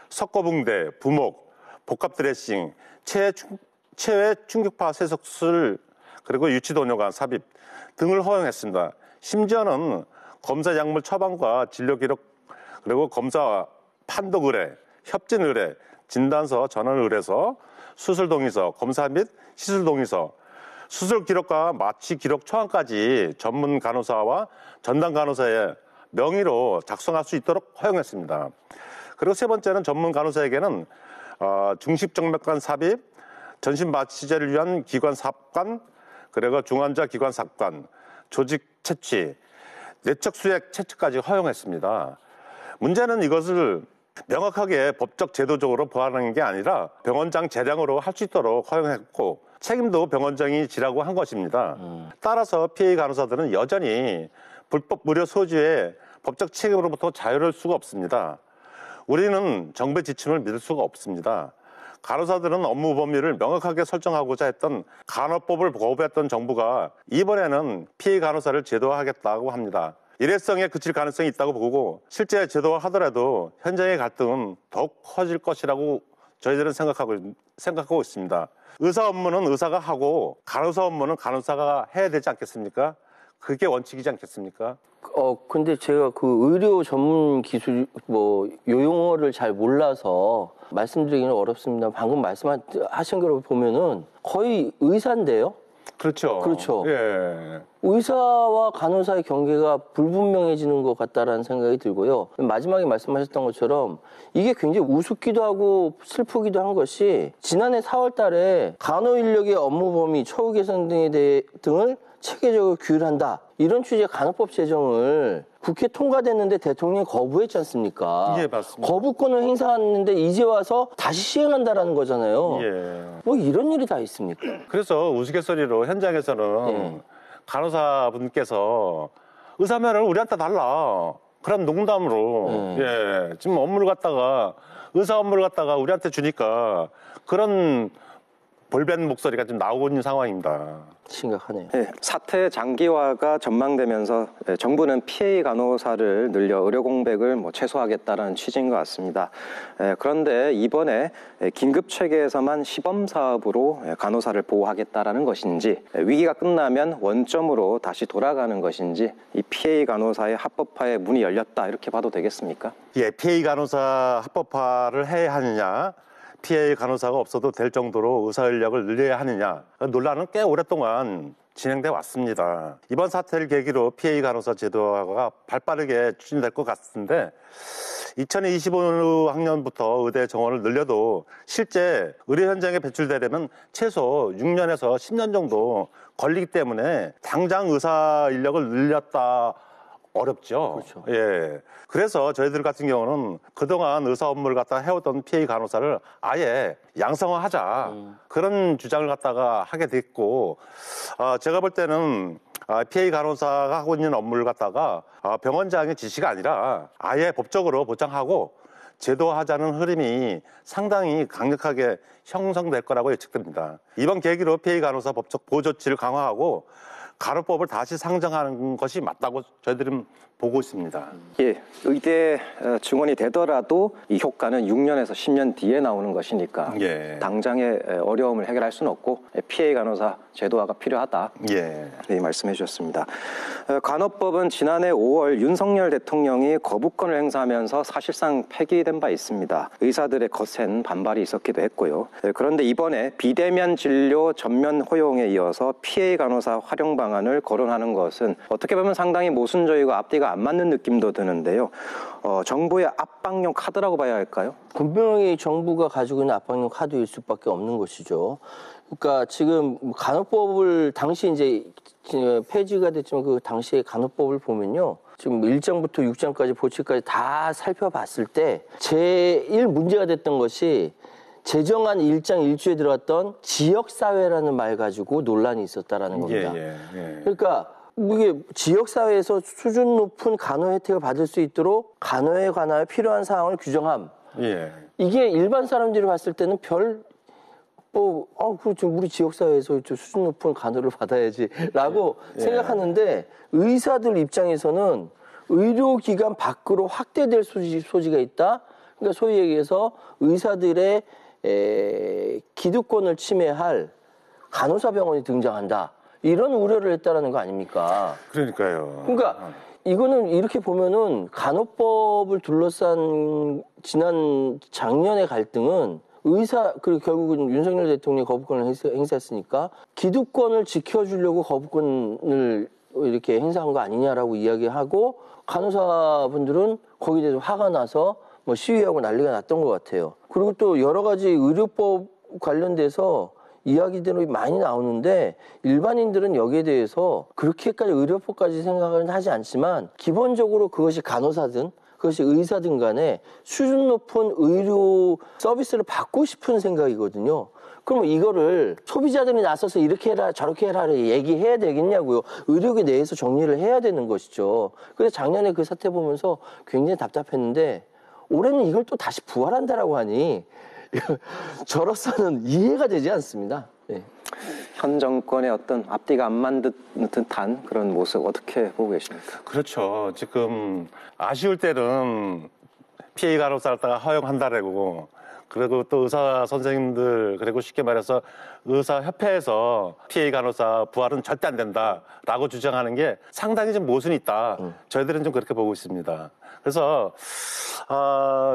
석고붕대, 부목, 복합 드레싱, 체외 충격파 세석 수술, 그리고 유치도뇨관 삽입 등을 허용했습니다. 심지어는 검사 약물 처방과 진료 기록, 그리고 검사 판독 의뢰, 협진 의뢰, 진단서, 전원 의뢰서, 수술 동의서, 검사 및 시술 동의서, 수술 기록과 마취 기록 초안까지 전문 간호사와 전담 간호사의 명의로 작성할 수 있도록 허용했습니다. 그리고 세 번째는 전문 간호사에게는 중식정맥관 삽입, 전신 마취제를 위한 기관 삽관, 그리고 중환자 기관 삽관, 조직 채취, 내척 수액 채취까지 허용했습니다. 문제는 이것을 명확하게 법적 제도적으로 보완하는 게 아니라 병원장 재량으로 할 수 있도록 허용했고, 책임도 병원장이 지라고 한 것입니다. 따라서 PA 간호사들은 여전히 불법 의료 소지의 법적 책임으로부터 자유로울 수가 없습니다. 우리는 정부의 지침을 믿을 수가 없습니다. 간호사들은 업무 범위를 명확하게 설정하고자 했던 간호법을 거부했던 정부가 이번에는 PA 간호사를 제도화하겠다고 합니다. 일회성에 그칠 가능성이 있다고 보고, 실제 제도화하더라도 현장의 갈등은 더욱 커질 것이라고 저희들은 생각하고 있습니다. 의사 업무는 의사가 하고 간호사 업무는 간호사가 해야 되지 않겠습니까? 그게 원칙이지 않겠습니까? 근데 제가 그 의료 전문 기술, 요 용어를 잘 몰라서 말씀드리기는 어렵습니다. 방금 말씀하신 걸 보면은 거의 의사인데요? 그렇죠. 그렇죠. 예. 의사와 간호사의 경계가 불분명해지는 것 같다라는 생각이 들고요. 마지막에 말씀하셨던 것처럼 이게 굉장히 우습기도 하고 슬프기도 한 것이 지난해 4월 달에 간호 인력의 업무 범위, 처우 개선 등을 체계적으로 규율한다. 이런 취지의 간호법 제정을 국회 통과됐는데 대통령이 거부했지 않습니까? 예, 맞습니다. 거부권을 행사했는데 이제 와서 다시 시행한다라는 거잖아요. 예. 뭐 이런 일이 다 있습니까? 그래서 우스갯소리로 현장에서는 간호사분께서 의사면허를 우리한테 달라. 그럼 농담으로 예, 지금 업무를 갖다가 의사 업무를 갖다가 우리한테 주니까 그런 볼벤 목소리가 좀 나오고 있는 상황입니다. 심각하네요. 네, 사태 장기화가 전망되면서 정부는 PA 간호사를 늘려 의료 공백을 최소화하겠다는 취지인 것 같습니다. 그런데 이번에 긴급 체계에서만 시범 사업으로 간호사를 보호하겠다라는 것인지 위기가 끝나면 원점으로 다시 돌아가는 것인지 이 PA 간호사의 합법화의 문이 열렸다 이렇게 봐도 되겠습니까? 예, PA 간호사 합법화를 해야 하느냐? PA 간호사가 없어도 될 정도로 의사 인력을 늘려야 하느냐 논란은 꽤 오랫동안 진행돼 왔습니다. 이번 사태를 계기로 PA 간호사 제도화가 발빠르게 추진될 것 같은데 2025학년부터 의대 정원을 늘려도 실제 의료 현장에 배출되려면 최소 6년에서 10년 정도 걸리기 때문에 당장 의사 인력을 늘렸다 어렵죠. 그렇죠. 예. 그래서 저희들 같은 경우는 그동안 의사 업무를 갖다 해오던 PA 간호사를 아예 양성화하자. 그런 주장을 갖다가 하게 됐고, 제가 볼 때는 PA 간호사가 하고 있는 업무를 갖다가 병원장의 지시가 아니라 아예 법적으로 보장하고 제도화하자는 흐름이 상당히 강력하게 형성될 거라고 예측됩니다. 이번 계기로 PA 간호사 법적 보호 조치를 강화하고 간호법을 다시 상정하는 것이 맞다고 저희들은 보고 있습니다. 예, 의대 증원이 되더라도 이 효과는 6년에서 10년 뒤에 나오는 것이니까 당장의 어려움을 해결할 수는 없고 PA 간호사 제도화가 필요하다. 네, 말씀해 주셨습니다. 간호법은 지난해 5월 윤석열 대통령이 거부권을 행사하면서 사실상 폐기된 바 있습니다. 의사들의 거센 반발이 있었기도 했고요. 그런데 이번에 비대면 진료 전면 허용에 이어서 PA 간호사 활용 방안을 거론하는 것은 어떻게 보면 상당히 모순적이고 앞뒤가 안 맞는 느낌도 드는데요. 정부의 압박용 카드라고 봐야 할까요? 분명히 정부가 가지고 있는 압박용 카드일 수밖에 없는 것이죠. 그러니까 지금 간호법을 당시 이제 폐지가 됐지만 그 당시에 간호법을 보면요. 지금 1장부터 6장까지 보치까지 다 살펴봤을 때 제일 문제가 됐던 것이 제정안 1장 1주에 들어갔던 지역사회라는 말 가지고 논란이 있었다라는 겁니다. 그러니까 이게 지역사회에서 수준 높은 간호 혜택을 받을 수 있도록 간호에 관하여 필요한 사항을 규정함. 이게 일반 사람들이 봤을 때는 그렇죠. 우리 지역사회에서 수준 높은 간호를 받아야지라고 생각하는데 의사들 입장에서는 의료기관 밖으로 확대될 소지가 있다. 그러니까 소위 얘기해서 의사들의 기득권을 침해할 간호사 병원이 등장한다. 이런 우려를 했다라는 거 아닙니까? 그러니까요. 그러니까 이거는 이렇게 보면은 간호법을 둘러싼 지난 작년의 갈등은 그리고 결국은 윤석열 대통령이 거부권을 행사했으니까 기득권을 지켜주려고 거부권을 이렇게 행사한 거 아니냐라고 이야기하고 간호사분들은 거기에 대해서 화가 나서 시위하고 난리가 났던 것 같아요. 그리고 또 여러 가지 의료법 관련돼서 이야기들이 많이 나오는데 일반인들은 여기에 대해서 그렇게까지 의료법까지 생각은 하지 않지만 기본적으로 그것이 간호사든 그것이 의사든 간에 수준 높은 의료 서비스를 받고 싶은 생각이거든요. 그럼 이거를 소비자들이 나서서 이렇게 해라 저렇게 해라 얘기해야 되겠냐고요. 의료계 내에서 정리를 해야 되는 것이죠. 그래서 작년에 그 사태 보면서 굉장히 답답했는데 올해는 이걸 또 다시 부활한다라고 하니 저로서는 이해가 되지 않습니다. 현 정권의 어떤 앞뒤가 안 맞는 듯한 그런 모습 어떻게 보고 계십니까? 그렇죠. 지금 아쉬울 때는 PA 간호사를 허용한다라고 그리고 또 의사 선생님들 그리고 쉽게 말해서 의사협회에서 PA 간호사 부활은 절대 안 된다라고 주장하는 게 상당히 좀 모순이 있다. 저희들은 좀 그렇게 보고 있습니다. 그래서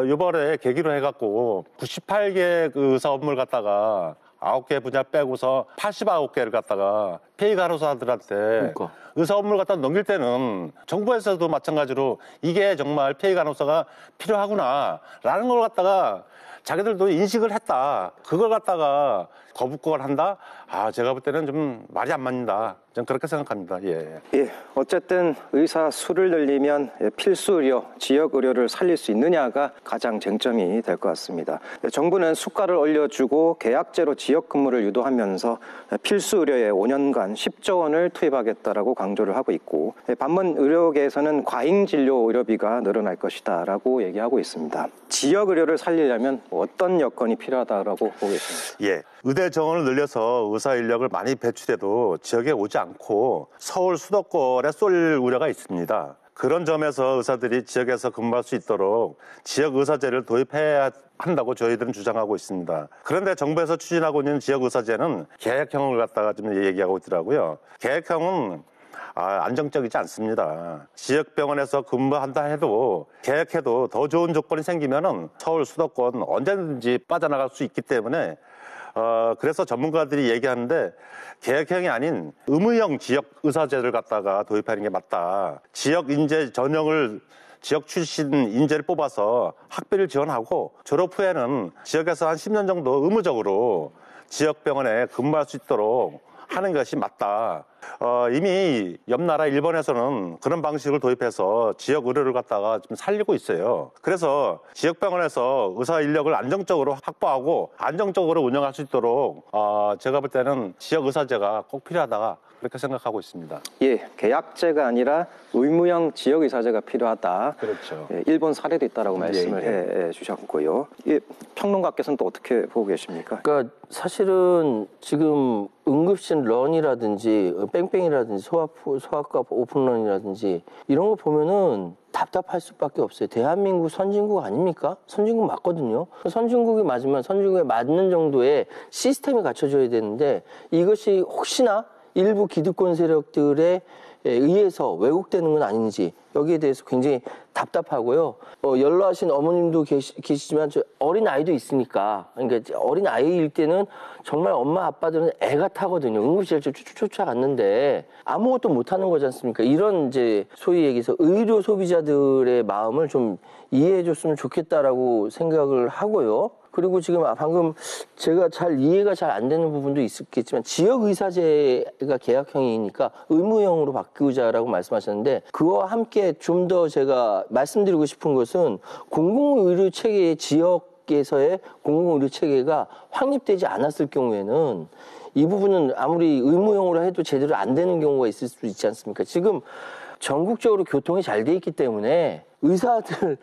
이번에 계기로 해갖고 98개 그 의사 업무를 갖다가 9개 분야 빼고서 89개를 갖다가 폐의 간호사들한테 의사 업무를 갖다 넘길 때는 정부에서도 마찬가지로 이게 정말 폐의 간호사가 필요하구나라는 걸 갖다가 자기들도 인식을 했다. 그걸 갖다가 거부권을 한다? 제가 볼 때는 좀 말이 안 맞는다. 저는 그렇게 생각합니다. 예. 어쨌든 의사 수를 늘리면 필수 의료, 지역 의료를 살릴 수 있느냐가 가장 쟁점이 될 것 같습니다. 정부는 수가를 올려주고 계약제로 지역 근무를 유도하면서 필수 의료에 5년간 10조 원을 투입하겠다라고 강조를 하고 있고, 반면 의료계에서는 과잉 진료 의료비가 늘어날 것이다라고 얘기하고 있습니다. 지역 의료를 살리려면 어떤 여건이 필요하다라고 보고 계십니까? 예. 의대 정원을 늘려서 의사 인력을 많이 배출해도 지역에 오지 않고 서울 수도권에 쏠 우려가 있습니다. 그런 점에서 의사들이 지역에서 근무할 수 있도록 지역 의사제를 도입해야 한다고 저희들은 주장하고 있습니다. 그런데 정부에서 추진하고 있는 지역 의사제는 계획형을 갖다가 좀 얘기하고 있더라고요. 계획형은 안정적이지 않습니다. 지역병원에서 근무한다 해도 계획해도 더 좋은 조건이 생기면은 서울 수도권 언제든지 빠져나갈 수 있기 때문에 그래서 전문가들이 얘기하는데 계획형이 아닌 의무형 지역 의사제를 갖다가 도입하는 게 맞다. 지역 인재 전형을 지역 출신 인재를 뽑아서 학비를 지원하고 졸업 후에는 지역에서 한 10년 정도 의무적으로 지역병원에 근무할 수 있도록 하는 것이 맞다. 이미 옆 나라 일본에서는 그런 방식을 도입해서 지역 의료를 갖다가 좀 살리고 있어요. 그래서 지역병원에서 의사 인력을 안정적으로 확보하고 안정적으로 운영할 수 있도록 제가 볼 때는 지역 의사제가 꼭 필요하다. 그렇게 생각하고 있습니다. 예, 계약제가 아니라 의무형 지역 의사제가 필요하다. 그렇죠. 일본 사례도 있다라고 말씀을 해 주셨고요. 평론가께서는 또 어떻게 보고 계십니까? 그러니까 사실은 지금 응급실 런이라든지 뺑뺑이라든지 소아과 오픈런이라든지 이런 거 보면은 답답할 수밖에 없어요. 대한민국 선진국 아닙니까? 선진국 맞거든요. 선진국이 맞으면 선진국에 맞는 정도의 시스템이 갖춰져야 되는데 이것이 혹시나 일부 기득권 세력들에 의해서 왜곡되는 건 아닌지 여기에 대해서 굉장히 답답하고요. 연로하신 어머님도 계시지만 어린 아이도 있으니까 그러니까 어린 아이일 때는 정말 엄마 아빠들은 애가 타거든요. 응급실에 쫓아갔는데 아무것도 못하는 거지 않습니까? 이런 이제 소위 얘기해서 의료 소비자들의 마음을 좀 이해해줬으면 좋겠다라고 생각을 하고요. 그리고 지금 방금 제가 이해가 잘 안 되는 부분도 있겠지만 지역의사제가 계약형이니까 의무형으로 바꾸자라고 말씀하셨는데 그와 함께 좀 더 제가 말씀드리고 싶은 것은 공공의료체계의 지역에서의 공공의료체계가 확립되지 않았을 경우에는 이 부분은 아무리 의무형으로 해도 제대로 안 되는 경우가 있을 수 있지 않습니까? 지금 전국적으로 교통이 잘 돼 있기 때문에 의사들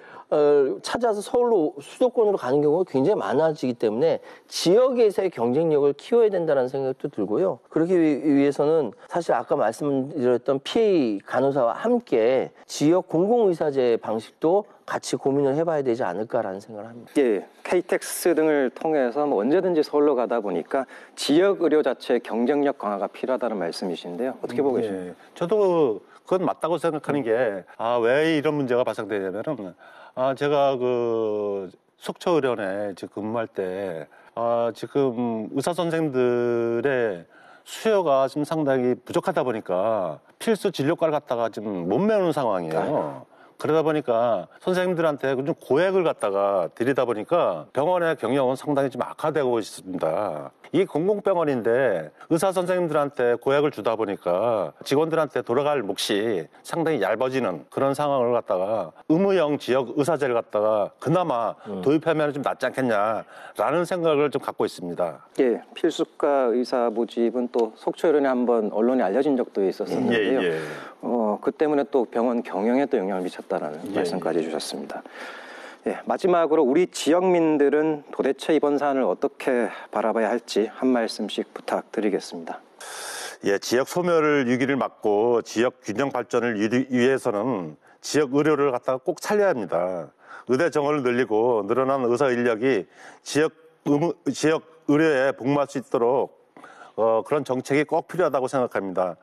찾아서 서울로 수도권으로 가는 경우가 굉장히 많아지기 때문에 지역에서의 경쟁력을 키워야 된다는 생각도 들고요. 그러기 위해서는 사실 아까 말씀드렸던 PA 간호사와 함께 지역 공공의사제 방식도 같이 고민을 해봐야 되지 않을까라는 생각을 합니다. 예, KTX 등을 통해서 언제든지 서울로 가다 보니까 지역 의료 자체의 경쟁력 강화가 필요하다는 말씀이신데요. 어떻게 보고 계십니까? 저도 그건 맞다고 생각하는 게 왜 이런 문제가 발생되냐면은 제가 그 속초의료원에 근무할 때 지금 의사 선생님들의 수요가 좀 상당히 부족하다 보니까 필수 진료과를 갖다가 지금 못 메우는 상황이에요. 그러다 보니까 선생님들한테 좀 고액을 갖다가 드리다 보니까 병원의 경영은 상당히 좀 악화되고 있습니다. 이 공공병원인데 의사 선생님들한테 고액을 주다 보니까 직원들한테 돌아갈 몫이 상당히 얇아지는 그런 상황을 갖다가 의무형 지역 의사제를 갖다가 그나마 도입하면 좀 낫지 않겠냐라는 생각을 좀 갖고 있습니다. 예, 필수과 의사 모집은 또 속초의료원에 한번 언론에 알려진 적도 있었었는데요. 그 때문에 또 병원 경영에 또 영향을 미쳤다라는 말씀까지 주셨습니다. 예, 마지막으로 우리 지역민들은 도대체 이번 사안을 어떻게 바라봐야 할지 한 말씀씩 부탁드리겠습니다. 예, 지역 소멸을 위기를 막고 지역 균형 발전을 위해서는 지역 의료를 갖다가 꼭 살려야 합니다. 의대 정원을 늘리고 늘어난 의사 인력이 지역 의료에 복무할 수 있도록 그런 정책이 꼭 필요하다고 생각합니다.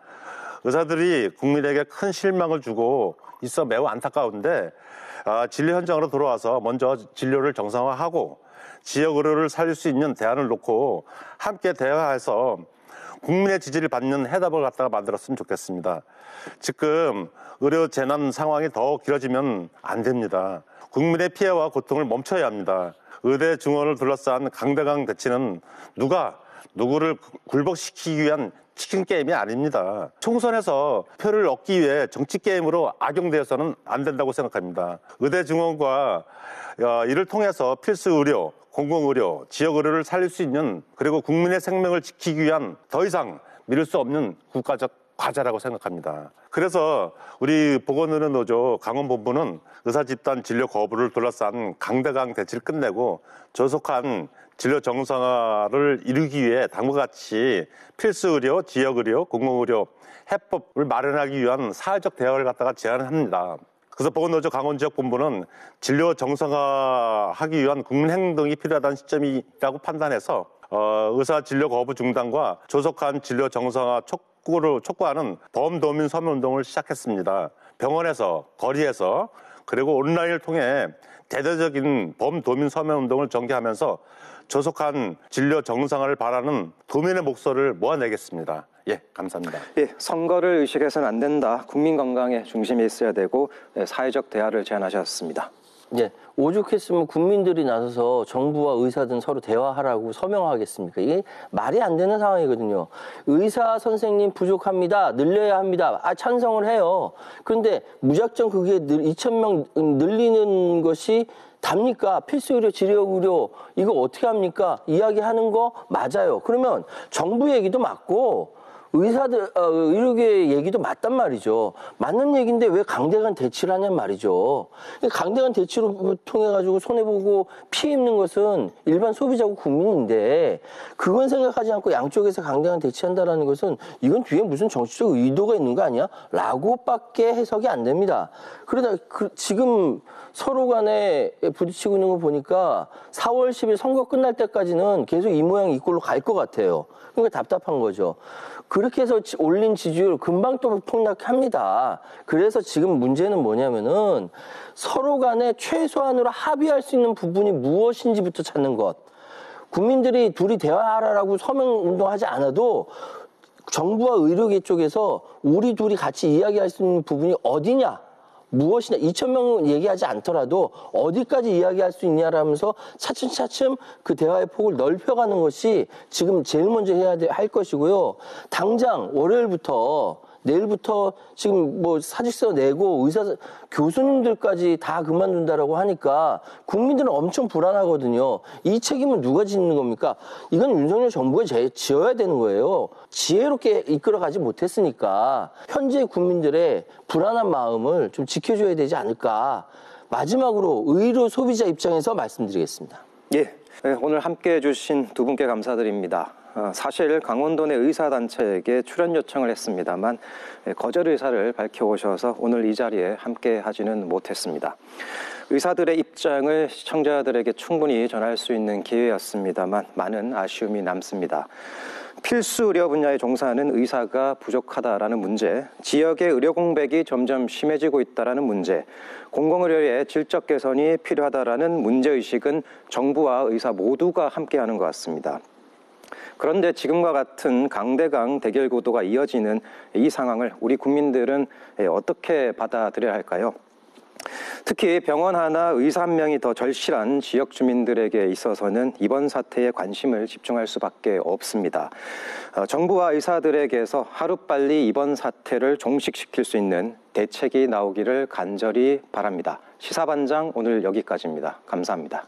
의사들이 국민에게 큰 실망을 주고 있어 매우 안타까운데 진료 현장으로 돌아와서 먼저 진료를 정상화하고 지역 의료를 살릴 수 있는 대안을 놓고 함께 대화해서 국민의 지지를 받는 해답을 갖다가 만들었으면 좋겠습니다. 지금 의료 재난 상황이 더 길어지면 안 됩니다. 국민의 피해와 고통을 멈춰야 합니다. 의대 증원을 둘러싼 강대강 대치는 누구를 굴복시키기 위한 치킨 게임이 아닙니다. 총선에서 표를 얻기 위해 정치 게임으로 악용되어서는 안 된다고 생각합니다. 의대 증원과 이를 통해서 필수 의료, 공공의료, 지역의료를 살릴 수 있는, 그리고 국민의 생명을 지키기 위한 더 이상 미룰 수 없는 국가적 과제라고 생각합니다. 그래서 우리 보건의료노조 강원본부는 의사 집단 진료 거부를 둘러싼 강대강 대치를 끝내고 조속한 진료 정상화를 이루기 위해 다음과 같이 필수 의료, 지역 의료, 공공의료 해법을 마련하기 위한 사회적 대화를 갖다가 제안합니다. 그래서 보건노조 강원지역본부는 진료 정상화하기 위한 국민 행동이 필요하다는 시점이라고 판단해서 의사 진료 거부 중단과 조속한 진료 정상화 촉구하는 범도민 서명운동을 시작했습니다. 병원에서, 거리에서, 그리고 온라인을 통해 대대적인 범도민 서명운동을 전개하면서 조속한 진료 정상화를 바라는 도민의 목소리를 모아내겠습니다. 예, 감사합니다. 예, 선거를 의식해서는 안 된다. 국민 건강에 중심에 있어야 되고 사회적 대화를 제안하셨습니다. 예, 오죽했으면 국민들이 나서서 정부와 의사든 서로 대화하라고 서명하겠습니까? 이게 말이 안 되는 상황이거든요. 의사 선생님 부족합니다. 늘려야 합니다. 찬성을 해요. 그런데 무작정 그게 2,000명 늘리는 것이 답니까? 필수의료, 지역의료 이거 어떻게 합니까? 이야기하는 거 맞아요. 그러면 정부 얘기도 맞고 의료계 얘기도 맞단 말이죠. 맞는 얘기인데 왜 강대강 대치를 하냔 말이죠. 강대강 대치로 통해가지고 손해보고 피해 입는 것은 일반 소비자고 국민인데 그건 생각하지 않고 양쪽에서 강대강 대치한다는 것은 이건 뒤에 무슨 정치적 의도가 있는 거 아니야? 라고밖에 해석이 안 됩니다. 그러다 지금 서로 간에 부딪히고 있는 거 보니까 4월 10일 선거 끝날 때까지는 계속 이 모양 이 꼴로 갈 것 같아요. 그러니까 답답한 거죠. 그렇게 해서 올린 지지율 금방 또 폭락합니다. 그래서 지금 문제는 뭐냐면은 서로 간에 최소한으로 합의할 수 있는 부분이 무엇인지부터 찾는 것. 국민들이 둘이 대화하라고 서명운동하지 않아도 정부와 의료계 쪽에서 우리 둘이 같이 이야기할 수 있는 부분이 어디냐? 무엇이냐, 2,000명 얘기하지 않더라도 어디까지 이야기할 수 있냐라면서 차츰차츰 그 대화의 폭을 넓혀가는 것이 지금 제일 먼저 해야 할 것이고요. 당장 월요일부터 내일부터 지금 뭐 사직서 내고 의사 교수님들까지 다 그만둔다라고 하니까 국민들은 엄청 불안하거든요. 이 책임은 누가 짓는 겁니까? 이건 윤석열 정부가 지어야 되는 거예요. 지혜롭게 이끌어가지 못했으니까 현재 국민들의 불안한 마음을 좀 지켜줘야 되지 않을까. 마지막으로 의료 소비자 입장에서 말씀드리겠습니다. 예, 오늘 함께해 주신 두 분께 감사드립니다. 사실 강원도 내 의사단체에게 출연 요청을 했습니다만 거절 의사를 밝혀오셔서 오늘 이 자리에 함께 하지는 못했습니다. 의사들의 입장을 시청자들에게 충분히 전할 수 있는 기회였습니다만 많은 아쉬움이 남습니다. 필수 의료 분야에 종사하는 의사가 부족하다라는 문제, 지역의 의료 공백이 점점 심해지고 있다는 문제, 공공의료의 질적 개선이 필요하다라는 문제의식은 정부와 의사 모두가 함께하는 것 같습니다. 그런데 지금과 같은 강대강 대결 구도가 이어지는 이 상황을 우리 국민들은 어떻게 받아들여야 할까요? 특히 병원 하나, 의사 한 명이 더 절실한 지역 주민들에게 있어서는 이번 사태에 관심을 집중할 수밖에 없습니다. 정부와 의사들에게서 하루빨리 이번 사태를 종식시킬 수 있는 대책이 나오기를 간절히 바랍니다. 시사반장 오늘 여기까지입니다. 감사합니다.